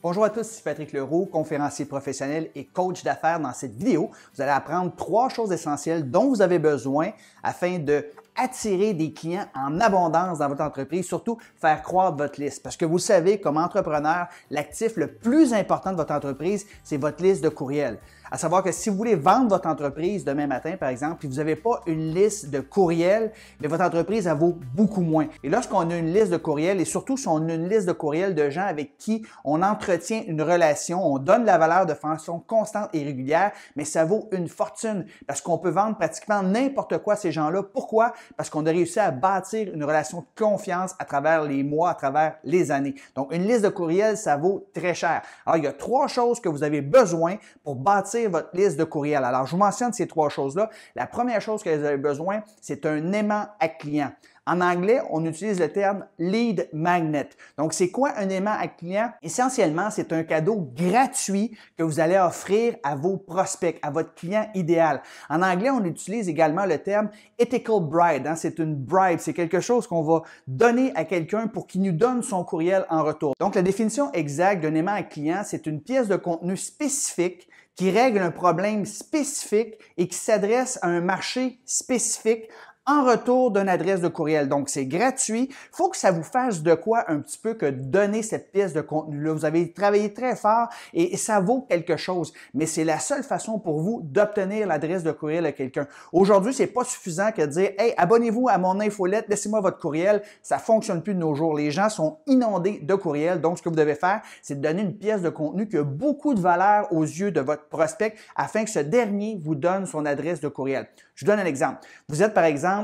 Bonjour à tous, c'est Patrick Leroux, conférencier professionnel et coach d'affaires. Dans cette vidéo, vous allez apprendre 3 choses essentielles dont vous avez besoin afin de attirer des clients en abondance dans votre entreprise, surtout faire croître votre liste. Parce que vous savez, comme entrepreneur, l'actif le plus important de votre entreprise, c'est votre liste de courriels. À savoir que si vous voulez vendre votre entreprise demain matin, par exemple, puis vous n'avez pas une liste de courriels, mais votre entreprise, elle vaut beaucoup moins. Et lorsqu'on a une liste de courriels, et surtout si on a une liste de courriels de gens avec qui on entretient une relation, on donne la valeur de façon constante et régulière, mais ça vaut une fortune parce qu'on peut vendre pratiquement n'importe quoi à ces gens-là. Pourquoi? Parce qu'on a réussi à bâtir une relation de confiance à travers les mois, à travers les années. Donc, une liste de courriels, ça vaut très cher. Alors, il y a 3 choses que vous avez besoin pour bâtir votre liste de courriels. Alors, je vous mentionne ces 3 choses-là. La première chose que vous avez besoin, c'est un aimant à client. En anglais, on utilise le terme lead magnet. Donc, c'est quoi un aimant à client? Essentiellement, c'est un cadeau gratuit que vous allez offrir à vos prospects, à votre client idéal. En anglais, on utilise également le terme ethical bribe. C'est une bribe, c'est quelque chose qu'on va donner à quelqu'un pour qu'il nous donne son courriel en retour. Donc, la définition exacte d'un aimant à client, c'est une pièce de contenu spécifique qui règle un problème spécifique et qui s'adresse à un marché spécifique en retour d'une adresse de courriel. Donc, c'est gratuit. Il faut que ça vous fasse de quoi un petit peu que donner cette pièce de contenu-là. Vous avez travaillé très fort et ça vaut quelque chose, mais c'est la seule façon pour vous d'obtenir l'adresse de courriel de quelqu'un. Aujourd'hui, c'est pas suffisant que de dire « Hey, abonnez-vous à mon infolette, laissez-moi votre courriel ». Ça fonctionne plus de nos jours. Les gens sont inondés de courriels. Donc, ce que vous devez faire, c'est de donner une pièce de contenu qui a beaucoup de valeur aux yeux de votre prospect afin que ce dernier vous donne son adresse de courriel. Je vous donne un exemple. Vous êtes, par exemple,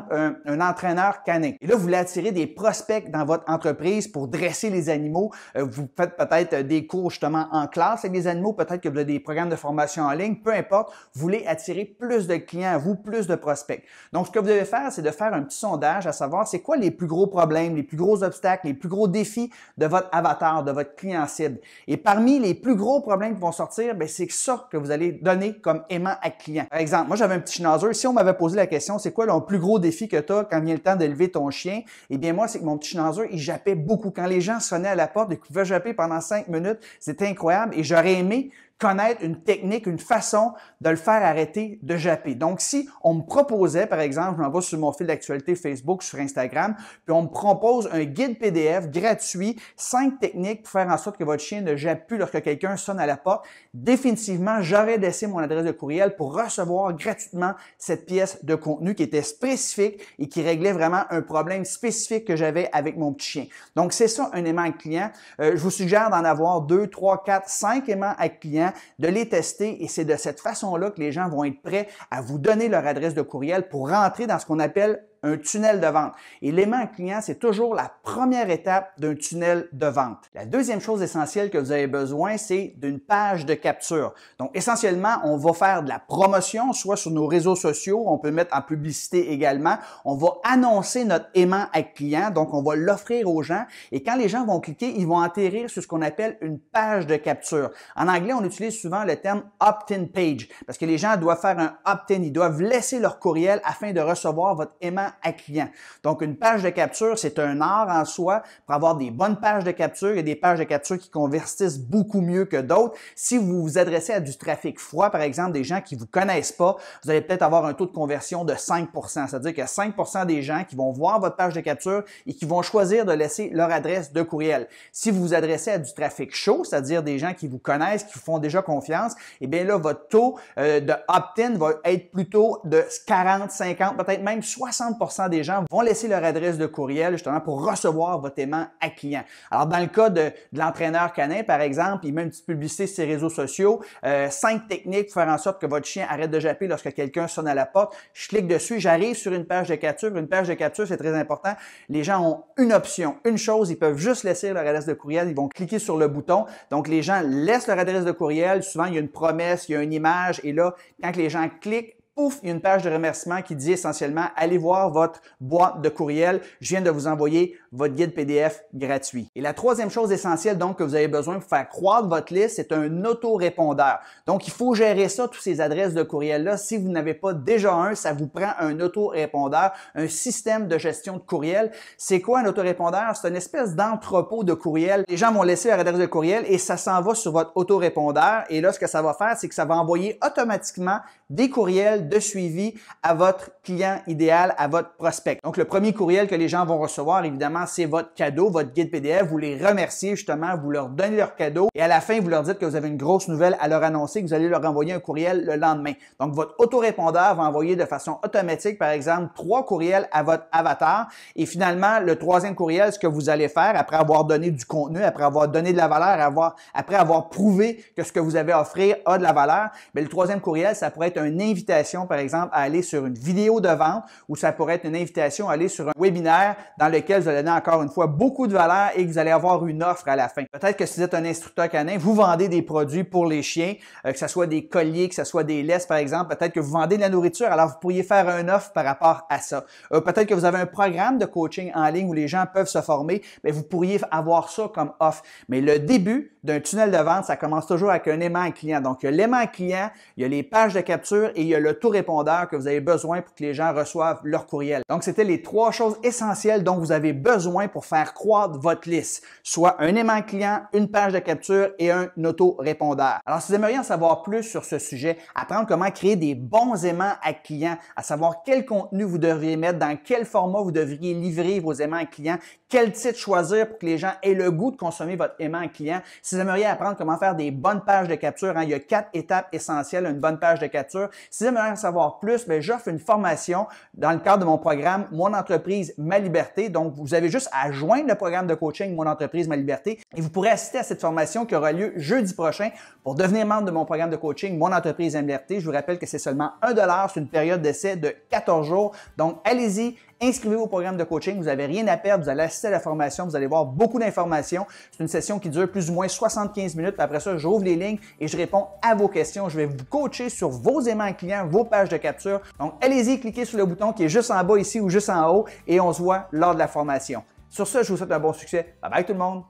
un entraîneur canin. Et là, vous voulez attirer des prospects dans votre entreprise pour dresser les animaux. Vous faites peut-être des cours justement en classe avec les animaux, peut-être que vous avez des programmes de formation en ligne, peu importe. Vous voulez attirer plus de clients à vous, plus de prospects. Donc, ce que vous devez faire, c'est de faire un petit sondage à savoir c'est quoi les plus gros problèmes, les plus gros obstacles, les plus gros défis de votre avatar, de votre client cible. Et parmi les plus gros problèmes qui vont sortir, c'est ça que vous allez donner comme aimant à client. Par exemple, moi, j'avais un petit schnauzer. Si on m'avait posé la question, c'est quoi le plus gros défi que tu as quand vient le temps d'élever ton chien? Eh bien, moi, c'est que mon petit schnauzer, il jappait beaucoup. Quand les gens sonnaient à la porte et qu'ils pouvaient japper pendant 5 minutes, c'était incroyable et j'aurais aimé connaître une technique, une façon de le faire arrêter de japper. Donc, si on me proposait, par exemple, je m'en vais sur mon fil d'actualité Facebook, sur Instagram, puis on me propose un guide PDF gratuit, 5 techniques pour faire en sorte que votre chien ne jappe plus lorsque quelqu'un sonne à la porte, définitivement, j'aurais laissé mon adresse de courriel pour recevoir gratuitement cette pièce de contenu qui était spécifique et qui réglait vraiment un problème spécifique que j'avais avec mon petit chien. Donc, c'est ça un aimant à client. Je vous suggère d'en avoir 2, 3, 4, 5 aimants à client, de les tester et c'est de cette façon-là que les gens vont être prêts à vous donner leur adresse de courriel pour rentrer dans ce qu'on appelle un tunnel de vente. Et l'aimant client, c'est toujours la première étape d'un tunnel de vente. La deuxième chose essentielle que vous avez besoin, c'est d'une page de capture. Donc, essentiellement, on va faire de la promotion, soit sur nos réseaux sociaux, on peut mettre en publicité également. On va annoncer notre aimant à client, donc on va l'offrir aux gens. Et quand les gens vont cliquer, ils vont atterrir sur ce qu'on appelle une page de capture. En anglais, on utilise souvent le terme opt-in page, parce que les gens doivent faire un opt-in, ils doivent laisser leur courriel afin de recevoir votre aimant à client. Donc, une page de capture, c'est un art en soi pour avoir des bonnes pages de capture. Il y a des pages de capture qui convertissent beaucoup mieux que d'autres. Si vous vous adressez à du trafic froid, par exemple, des gens qui vous connaissent pas, vous allez peut-être avoir un taux de conversion de 5%. C'est-à-dire qu'il y a 5% des gens qui vont voir votre page de capture et qui vont choisir de laisser leur adresse de courriel. Si vous vous adressez à du trafic chaud, c'est-à-dire des gens qui vous connaissent, qui vous font déjà confiance, eh bien là, votre taux de opt-in va être plutôt de 40, 50, peut-être même 60% des gens vont laisser leur adresse de courriel justement pour recevoir votre aimant à client. Alors, dans le cas de l'entraîneur canin, par exemple, il met une petite publicité sur ses réseaux sociaux, 5 techniques pour faire en sorte que votre chien arrête de japper lorsque quelqu'un sonne à la porte. Je clique dessus, j'arrive sur une page de capture. Une page de capture, c'est très important. Les gens ont une option, une chose, ils peuvent juste laisser leur adresse de courriel, ils vont cliquer sur le bouton. Donc, les gens laissent leur adresse de courriel. Souvent, il y a une promesse, il y a une image et là, quand les gens cliquent, pouf, il y a une page de remerciement qui dit essentiellement « Allez voir votre boîte de courriel, je viens de vous envoyer votre guide PDF gratuit. » Et la troisième chose essentielle donc que vous avez besoin pour faire croître votre liste, c'est un autorépondeur. Donc, il faut gérer ça, toutes ces adresses de courriel-là. Si vous n'avez pas déjà un, ça vous prend un autorépondeur, un système de gestion de courriel. C'est quoi un autorépondeur? C'est une espèce d'entrepôt de courriel. Les gens vont laisser leur adresse de courriel et ça s'en va sur votre autorépondeur. Et là, ce que ça va faire, c'est que ça va envoyer automatiquement des courriels de suivi à votre client idéal, à votre prospect. Donc, le premier courriel que les gens vont recevoir, évidemment, c'est votre cadeau, votre guide PDF. Vous les remerciez justement, vous leur donnez leur cadeau et à la fin, vous leur dites que vous avez une grosse nouvelle à leur annoncer, que vous allez leur envoyer un courriel le lendemain. Donc, votre autorépondeur va envoyer de façon automatique, par exemple, 3 courriels à votre avatar et finalement, le troisième courriel, ce que vous allez faire après avoir donné du contenu, après avoir donné de la valeur, après avoir prouvé que ce que vous avez à offrir a de la valeur, bien, le troisième courriel, ça pourrait être une invitation, par exemple, à aller sur une vidéo de vente ou ça pourrait être une invitation à aller sur un webinaire dans lequel vous allez donner encore une fois beaucoup de valeur et que vous allez avoir une offre à la fin. Peut-être que si vous êtes un instructeur canin, vous vendez des produits pour les chiens, que ce soit des colliers, que ce soit des laisses, par exemple. Peut-être que vous vendez de la nourriture, alors vous pourriez faire une offre par rapport à ça. Peut-être que vous avez un programme de coaching en ligne où les gens peuvent se former, mais vous pourriez avoir ça comme offre. Mais le début d'un tunnel de vente, ça commence toujours avec un aimant client. Donc, il y a l'aimant client, il y a les pages de capture et il y a l'autorépondeur que vous avez besoin pour que les gens reçoivent leur courriel. Donc, c'était les 3 choses essentielles dont vous avez besoin pour faire croître votre liste, soit un aimant client, une page de capture et un autorépondeur. Alors, si vous aimeriez en savoir plus sur ce sujet, apprendre comment créer des bons aimants à clients, à savoir quel contenu vous devriez mettre, dans quel format vous devriez livrer vos aimants clients, quel titre choisir pour que les gens aient le goût de consommer votre aimant client. Si vous aimeriez apprendre comment faire des bonnes pages de capture, il y a 4 étapes essentielles à une bonne page de capture. Si vous aimeriez en savoir plus, j'offre une formation dans le cadre de mon programme Mon entreprise, ma liberté. Donc, vous avez juste à joindre le programme de coaching Mon entreprise, ma liberté et vous pourrez assister à cette formation qui aura lieu jeudi prochain pour devenir membre de mon programme de coaching Mon entreprise, ma liberté. Je vous rappelle que c'est seulement $1 sur une période d'essai de 14 jours. Donc, allez-y. Inscrivez-vous au programme de coaching, vous n'avez rien à perdre, vous allez assister à la formation, vous allez voir beaucoup d'informations. C'est une session qui dure plus ou moins 75 minutes. Après ça, j'ouvre les lignes et je réponds à vos questions. Je vais vous coacher sur vos aimants clients, vos pages de capture. Donc, allez-y, cliquez sur le bouton qui est juste en bas ici ou juste en haut et on se voit lors de la formation. Sur ce, je vous souhaite un bon succès. Bye bye tout le monde!